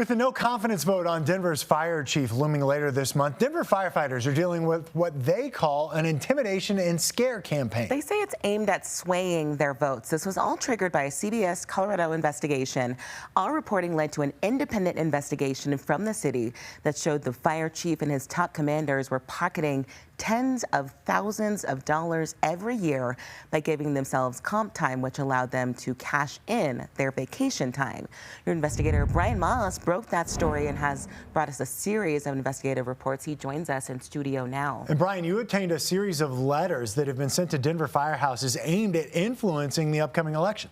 With a no-confidence vote on Denver's fire chief looming later this month, Denver firefighters are dealing with what they call an intimidation and scare campaign. They say it's aimed at swaying their votes. This was all triggered by a CBS Colorado investigation. All reporting led to an independent investigation from the city that showed the fire chief and his top commanders were pocketing tens of thousands of dollars every year by giving themselves comp time, which allowed them to cash in their vacation time. Your investigator Brian Moss broke that story and has brought us a series of investigative reports. He joins us in studio now. And Brian, you obtained a series of letters that have been sent to Denver firehouses aimed at influencing the upcoming election.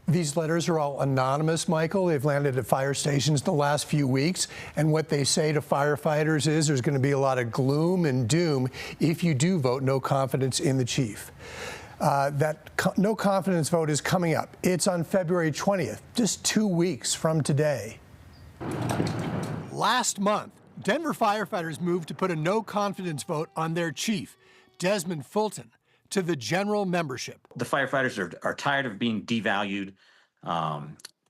These letters are all anonymous, Michael. They've landed at fire stations the last few weeks. And what they say to firefighters is there's going to be a lot of gloom and doom if you do vote no confidence in the chief. No confidence vote is coming up. It's on February 20th, just 2 weeks from today. Last month, Denver firefighters moved to put a no confidence vote on their chief, Desmond Fulton, to the general membership. The firefighters are tired of being devalued,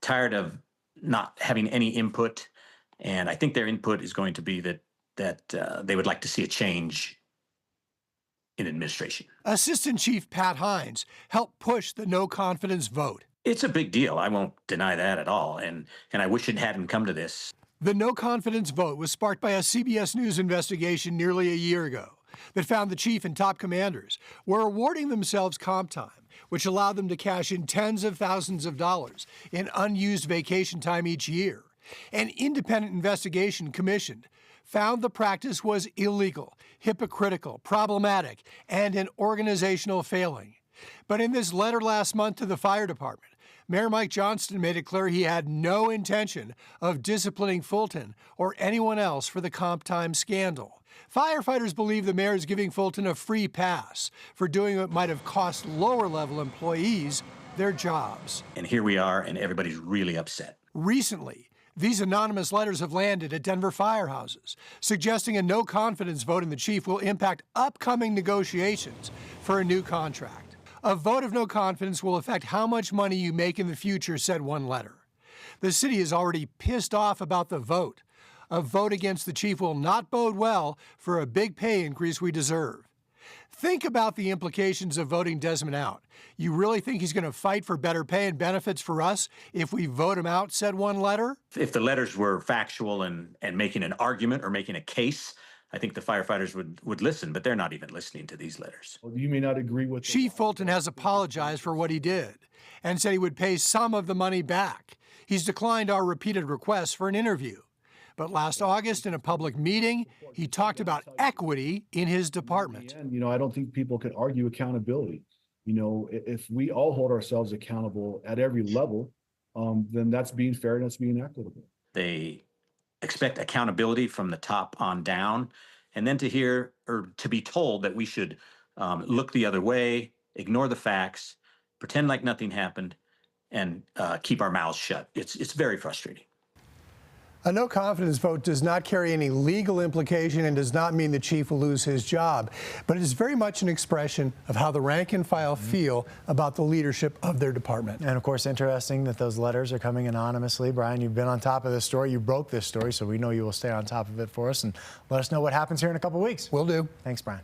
tired of not having any input, and I think their input is going to be that they would like to see a change in administration. Assistant Chief Pat Hines helped push the no confidence vote. It's a big deal. I won't deny that at all, and I wish it hadn't come to this. The no confidence vote was sparked by a CBS News investigation nearly a year ago that found the chief and top commanders were awarding themselves comp time, which allowed them to cash in tens of thousands of dollars in unused vacation time each year. An independent investigation commissioned found the practice was illegal, hypocritical, problematic, and an organizational failing. But in this letter last month to the fire department, Mayor Mike Johnston made it clear he had no intention of disciplining Fulton or anyone else for the comp time scandal. Firefighters believe the mayor is giving Fulton a free pass for doing what might have cost lower-level employees their jobs. And here we are, and everybody's really upset. Recently, these anonymous letters have landed at Denver firehouses, suggesting a no-confidence vote in the chief will impact upcoming negotiations for a new contract. A vote of no confidence will affect how much money you make in the future, said one letter. The city is already pissed off about the vote. A vote against the chief will not bode well for a big pay increase we deserve. Think about the implications of voting Desmond out. You really think he's going to fight for better pay and benefits for us if we vote him out, said one letter? If the letters were factual and making an argument or making a case, I think the firefighters would listen, but they're not even listening to these letters. Well, you may not agree with Chief Fulton has apologized for what he did and said he would pay some of the money back. He's declined our repeated requests for an interview. But last August, in a public meeting, he talked about equity in his department. And, I don't think people can argue accountability. If we all hold ourselves accountable at every level, then that's being fair and that's being equitable. They expect accountability from the top on down, and then to hear or to be told that we should look the other way, ignore the facts, pretend like nothing happened, and keep our mouths shut. It's very frustrating. A no confidence vote does not carry any legal implication and does not mean the chief will lose his job, but it is very much an expression of how the rank and file feel about the leadership of their department. And of course, interesting that those letters are coming anonymously. Brian, you've been on top of this story. You broke this story, so we know you will stay on top of it for us and let us know what happens here in a couple weeks. Will do. Thanks, Brian.